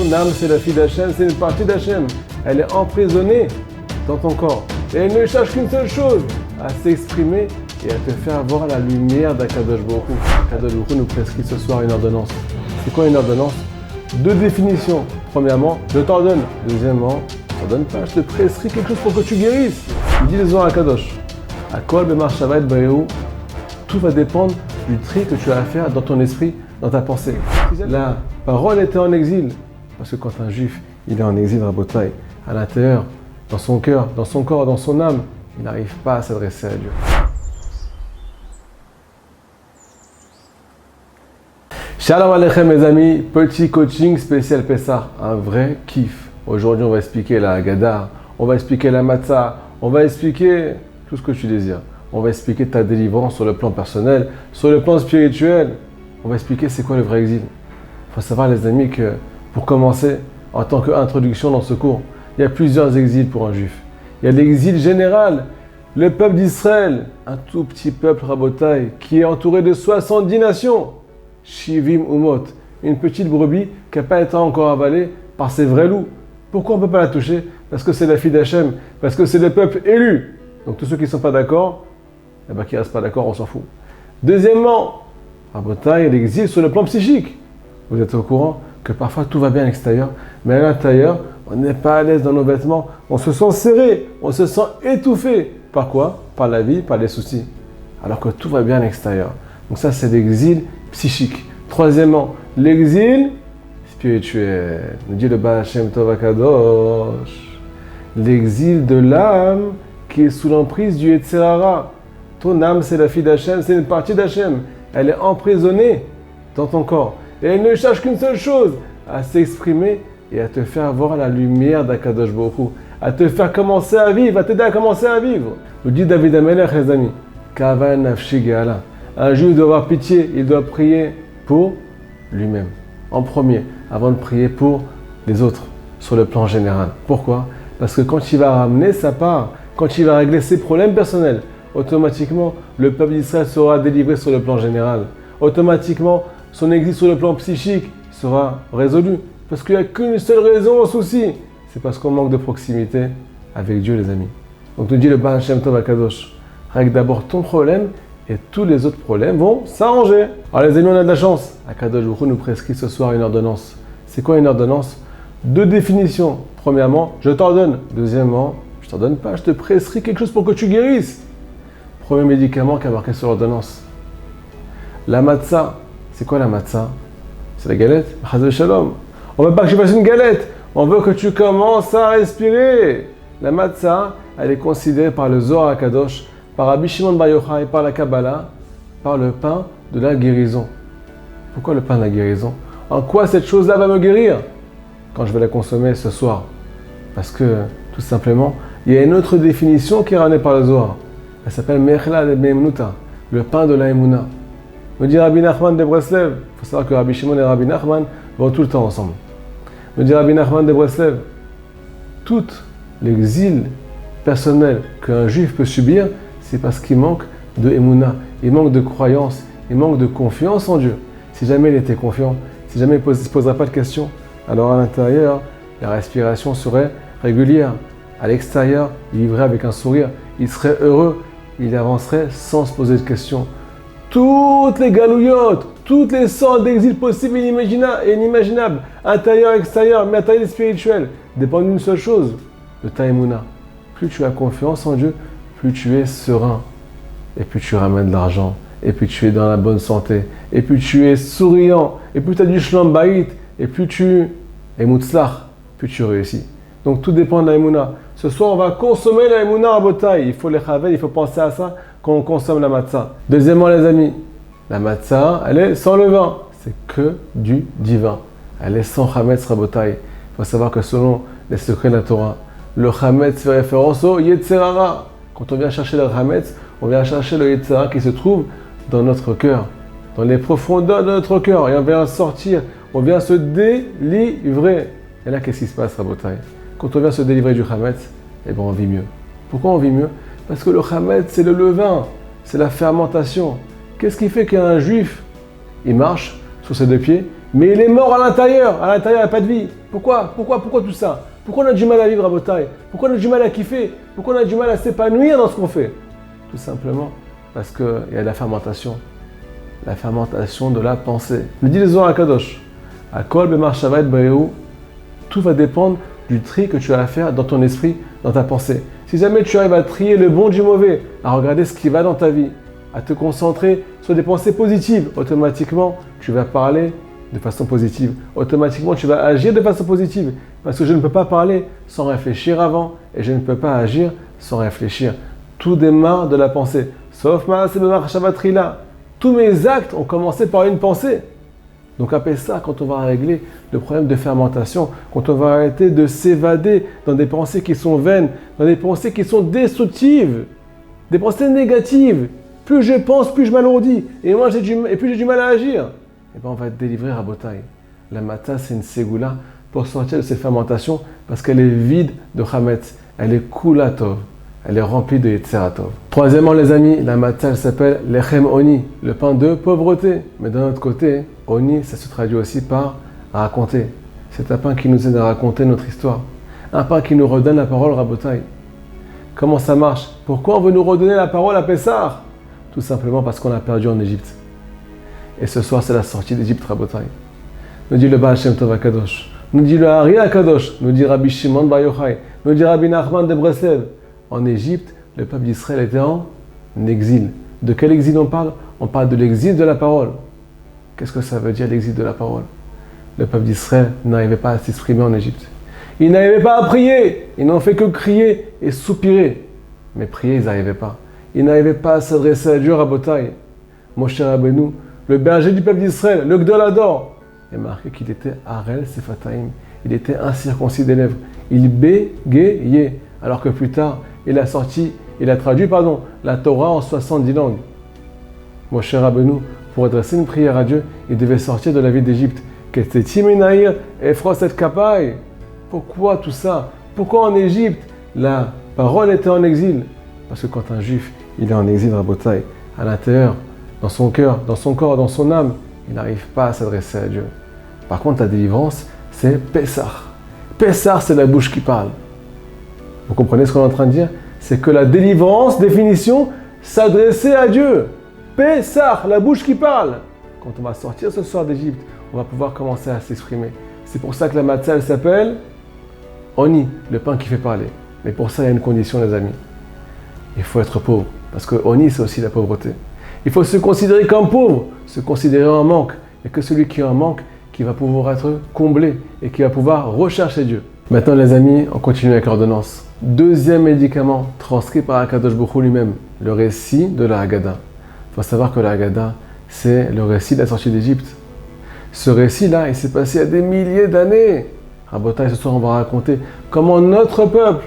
Ton âme, c'est la fille d'Hachem, c'est une partie d'Hachem. Elle est emprisonnée dans ton corps. Et elle ne cherche qu'une seule chose, à s'exprimer et à te faire voir la lumière d'Akadosh Baruch Hu. Akadosh Baruch Hu nous prescrit ce soir une ordonnance. C'est quoi une ordonnance? Deux définitions. Premièrement, je t'ordonne. Deuxièmement, je t'ordonne pas, je te prescris quelque chose pour que tu guérisses. Il dit les zohar à Kadosh. Akol b'machshava et b'ayou. Tout va dépendre du tri que tu as à faire dans ton esprit, dans ta pensée. La parole était en exil. Parce que quand un juif, il est en exil, Rabotai, à l'intérieur, dans son cœur, dans son corps, dans son âme, il n'arrive pas à s'adresser à Dieu. Shalom Aleichem mes amis, petit coaching spécial Pessah, un vrai kiff. Aujourd'hui on va expliquer la Haggadah, on va expliquer la Matzah, on va expliquer tout ce que tu désires. On va expliquer ta délivrance sur le plan personnel, sur le plan spirituel. On va expliquer c'est quoi le vrai exil. Il faut savoir les amis que pour commencer, en tant qu'introduction dans ce cours, il y a plusieurs exils pour un juif. Il y a l'exil général, le peuple d'Israël, un tout petit peuple Rabotai qui est entouré de 70 nations. Shivim Umot, une petite brebis qui n'a pas été encore avalée par ses vrais loups. Pourquoi on ne peut pas la toucher? Parce que c'est la fille d'Hachem, parce que c'est le peuple élu. Donc tous ceux qui ne sont pas d'accord, qui ne restent pas d'accord, on s'en fout. Deuxièmement, Rabotai, il y a l'exil sur le plan psychique. Vous êtes au courant que parfois tout va bien à l'extérieur, mais à l'intérieur, on n'est pas à l'aise dans nos vêtements, on se sent serré, on se sent étouffé. Par quoi? Par la vie, par les soucis. Alors que tout va bien à l'extérieur. Donc ça, c'est l'exil psychique. Troisièmement, l'exil spirituel. Nous dit le Baal Hashem Tov HaKadosh. L'exil de l'âme qui est sous l'emprise du Yetzer Hara. Ton âme, c'est la fille d'Hachem, c'est une partie d'Hachem. Elle est emprisonnée dans ton corps. Et elle ne cherche qu'une seule chose, à s'exprimer et à te faire voir la lumière d'Akadosh Baruch Hu, à te faire commencer à vivre, à t'aider à commencer à vivre. Nous dit David HaMelech, les amis, Kava nafshi ge'ala. Un juif doit avoir pitié, il doit prier pour lui-même, en premier, avant de prier pour les autres, sur le plan général. Pourquoi? Parce que quand il va ramener sa part, quand il va régler ses problèmes personnels, automatiquement, le peuple d'Israël sera délivré sur le plan général. Automatiquement, son exil sur le plan psychique sera résolu. Parce qu'il n'y a qu'une seule raison au souci, c'est parce qu'on manque de proximité avec Dieu, les amis. Donc, nous dit le Baal Hashem Tov HaKadosh, règle d'abord ton problème et tous les autres problèmes vont s'arranger. Alors, les amis, on a de la chance. Akadosh Baruch Hu nous prescrit ce soir une ordonnance. C'est quoi une ordonnance? Deux définitions. Premièrement, je t'ordonne. Deuxièmement, je t'ordonne pas, je te prescris quelque chose pour que tu guérisses. Premier médicament qui a marqué sur l'ordonnance. La matzah. C'est quoi la matzah? C'est la galette? Chas v'shalom. On ne veut pas que tu fasses une galette. On veut que tu commences à respirer. La matzah, elle est considérée par le Zohar HaKadosh, par Rabbi Shimon Bar Yochai, par la Kabbalah, par le pain de la guérison. Pourquoi le pain de la guérison? En quoi cette chose-là va me guérir quand je vais la consommer ce soir? Parce que, tout simplement, il y a une autre définition qui est ramenée par le Zohar. Elle s'appelle Mechla de Be'emunuta, le pain de la Emouna. Me dit Rabbi Nachman de Breslev. Il faut savoir que Rabbi Shimon et Rabbi Nachman vont tout le temps ensemble. Me dit Rabbi Nachman de Breslev. Tout l'exil personnel qu'un juif peut subir, c'est parce qu'il manque de Emouna, il manque de croyance, il manque de confiance en Dieu. Si jamais il était confiant, si jamais il ne se poserait pas de questions, alors à l'intérieur, la respiration serait régulière. À l'extérieur, il vivrait avec un sourire, il serait heureux, il avancerait sans se poser de questions. Toutes les galouillottes, toutes les sortes d'exils possibles et inimaginables, intérieur, extérieur, matériel et spirituel, dépendent d'une seule chose, de ta Emouna. Plus tu as confiance en Dieu, plus tu es serein. Et plus tu ramènes de l'argent, et plus tu es dans la bonne santé, et plus tu es souriant, et plus tu as du shlam bayit, et plus tu es mutzlach, plus tu réussis. Donc tout dépend de la Emouna. Ce soir, on va consommer la Emouna à Botaï. Il faut les chavel, il faut penser à ça quand on consomme la matzah. Deuxièmement, les amis, la matzah, elle est sans levain. C'est que du divin. Elle est sans chametz rabotaï. Il faut savoir que selon les secrets de la Torah, le chametz fait référence au Yetzer Hara. Quand on vient chercher le chametz, on vient chercher le Yetzer Hara qui se trouve dans notre cœur, dans les profondeurs de notre cœur. Et on vient sortir, on vient se délivrer. Et là, qu'est-ce qui se passe, rabotaï? Quand on vient se délivrer du chametz, eh bien on vit mieux. Pourquoi on vit mieux? Parce que le chametz, c'est le levain, c'est la fermentation. Qu'est-ce qui fait qu'un juif, il marche sur ses deux pieds, Mais il est mort à l'intérieur. À l'intérieur, il n'y a pas de vie. Pourquoi tout ça? Pourquoi on a du mal à vivre à Botaï? Pourquoi on a du mal à kiffer? Pourquoi on a du mal à s'épanouir dans ce qu'on fait? Tout simplement parce qu'il y a la fermentation de la pensée. Le dit le Zohar HaKadosh, Akol b'marshava et b'rehu, tout va dépendre du tri que tu vas faire dans ton esprit, dans ta pensée. Si jamais tu arrives à trier le bon du mauvais, à regarder ce qui va dans ta vie, à te concentrer sur des pensées positives, automatiquement, tu vas parler de façon positive. Automatiquement, tu vas agir de façon positive. Parce que je ne peux pas parler sans réfléchir avant et je ne peux pas agir sans réfléchir. Tout démarre de la pensée. Sauf Maaseh b'machshava. Tous mes actes ont commencé par une pensée. Donc après ça, quand on va régler le problème de fermentation, quand on va arrêter de s'évader dans des pensées qui sont vaines, dans des pensées qui sont destructives, des pensées négatives, plus je pense, plus je m'alourdis, et plus j'ai du mal à agir, et bien on va être délivré à Botaï. La matzah, c'est une ségoula pour sortir de cette fermentation parce qu'elle est vide de chametz, elle est kulatov. Elle est remplie de Yetzeratov. Troisièmement, les amis, la matzah, elle s'appelle lechem oni, le pain de pauvreté. Mais d'un autre côté, oni, ça se traduit aussi par raconter. C'est un pain qui nous aide à raconter notre histoire. Un pain qui nous redonne la parole, Rabotai. Comment ça marche? Pourquoi on veut nous redonner la parole à Pessah? Tout simplement parce qu'on a perdu en Égypte. Et ce soir, c'est la sortie d'Égypte, Rabotai. Nous dit le Baal Shem Tov HaKadosh. Nous dit le Ari HaKadosh. Nous dit Rabbi Shimon Bar Yochai. Nous dit Rabbi Nachman de Breslev. En Égypte, le peuple d'Israël était en exil. De quel exil on parle? On parle de l'exil de la parole. Qu'est-ce que ça veut dire l'exil de la parole? Le peuple d'Israël n'arrivait pas à s'exprimer en Égypte. Ils n'arrivaient pas à prier. Ils n'ont fait que crier et soupirer. Mais prier, ils n'arrivaient pas. Ils n'arrivaient pas à s'adresser à Dieu, Rabotai. Moshe Rabbeinu, le berger du peuple d'Israël, le Gdolador, il est marqué qu'il était Harel Sefataim. Il était incirconcis des lèvres. Il bégayait. Alors que plus tard, il a traduit la Torah en 70 langues. Moshe Rabbeinu, pour adresser une prière à Dieu, il devait sortir de la ville d'Égypte. Pourquoi tout ça? Pourquoi en Égypte, la parole était en exil? Parce que quand un juif, il est en exil, Rabotai, à l'intérieur, dans son cœur, dans son corps, dans son âme, il n'arrive pas à s'adresser à Dieu. Par contre, la délivrance, c'est Pessah. Pessah, c'est la bouche qui parle. Vous comprenez ce qu'on est en train de dire? C'est que la délivrance, définition, s'adresser à Dieu. Pessah, la bouche qui parle. Quand on va sortir ce soir d'Égypte, on va pouvoir commencer à s'exprimer. C'est pour ça que la matzah, elle s'appelle Oni, le pain qui fait parler. Mais pour ça, il y a une condition, les amis. Il faut être pauvre. Parce que Oni, c'est aussi la pauvreté. Il faut se considérer comme pauvre, se considérer en manque. Et que celui qui est en manque, qui va pouvoir être comblé et qui va pouvoir rechercher Dieu. Maintenant, les amis, on continue avec l'ordonnance. Deuxième médicament transcrit par Akadosh Baruch Hu lui-même, le récit de la Haggadah. Il faut savoir que la Haggadah, c'est le récit de la sortie d'Égypte. Ce récit-là, il s'est passé il y a des milliers d'années. Rabotai, ce soir, on va raconter comment notre peuple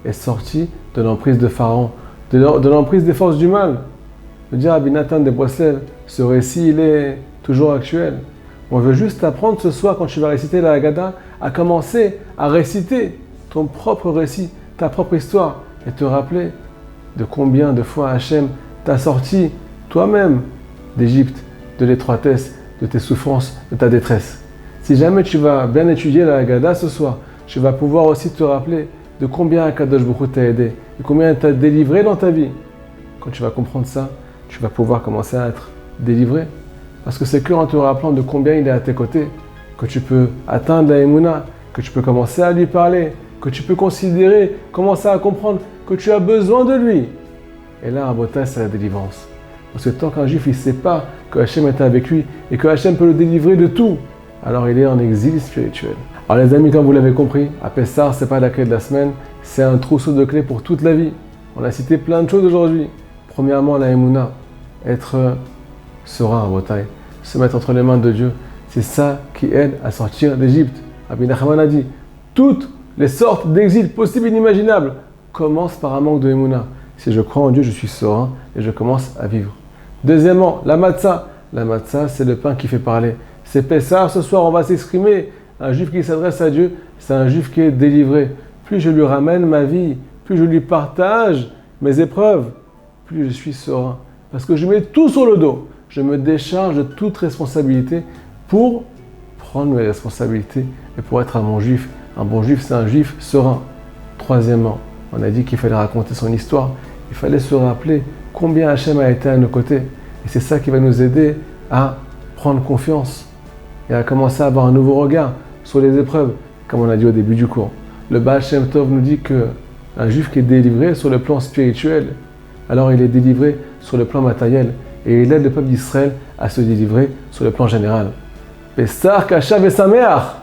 est sorti de l'emprise de Pharaon, de l'emprise des forces du mal. Je veux dire, Rabbi Nathan de Breslev, ce récit, il est toujours actuel. On veut juste apprendre ce soir, quand tu vas réciter la Haggadah, à commencer à réciter ton propre récit, ta propre histoire, et te rappeler de combien de fois Hachem t'a sorti toi-même d'Égypte, de l'étroitesse, de tes souffrances, de ta détresse. Si jamais tu vas bien étudier la Haggadah ce soir, tu vas pouvoir aussi te rappeler de combien Akadosh Baruch Hu t'a aidé, de combien il t'a délivré dans ta vie. Quand tu vas comprendre ça, tu vas pouvoir commencer à être délivré. Parce que c'est que en te rappelant de combien il est à tes côtés que tu peux atteindre la Emouna, que tu peux commencer à lui parler, que tu peux considérer, commencer à comprendre que tu as besoin de lui. Et là, Rabotai, c'est la délivrance. Parce que tant qu'un juif ne sait pas que Hachem est avec lui et que Hachem peut le délivrer de tout, alors il est en exil spirituel. Alors les amis, comme vous l'avez compris, à Pessah, ce n'est pas la clé de la semaine, c'est un trousseau de clés pour toute la vie. On a cité plein de choses aujourd'hui. Premièrement, la Emouna, être serein, Rabotai, se mettre entre les mains de Dieu. C'est ça qui aide à sortir d'Égypte. Rabbi Nachman a dit, toutes les sortes d'exil possibles et inimaginables commencent par un manque de Emouna. Si je crois en Dieu, je suis serein et je commence à vivre. Deuxièmement, la matzah. La matzah, c'est le pain qui fait parler. C'est Pessah, ce soir, on va s'exprimer. Un juif qui s'adresse à Dieu, c'est un juif qui est délivré. Plus je lui ramène ma vie, plus je lui partage mes épreuves, plus je suis serein. Parce que je mets tout sur le dos. Je me décharge de toute responsabilité pour prendre mes responsabilités et pour être un bon juif. Un bon juif, c'est un juif serein. Troisièmement, on a dit qu'il fallait raconter son histoire. Il fallait se rappeler combien Hachem a été à nos côtés. Et c'est ça qui va nous aider à prendre confiance et à commencer à avoir un nouveau regard sur les épreuves, comme on a dit au début du cours. Le Baal Shem Tov nous dit qu'un juif qui est délivré sur le plan spirituel, alors il est délivré sur le plan matériel et il aide le peuple d'Israël à se délivrer sur le plan général. Pessah, Kasha, Vesameach.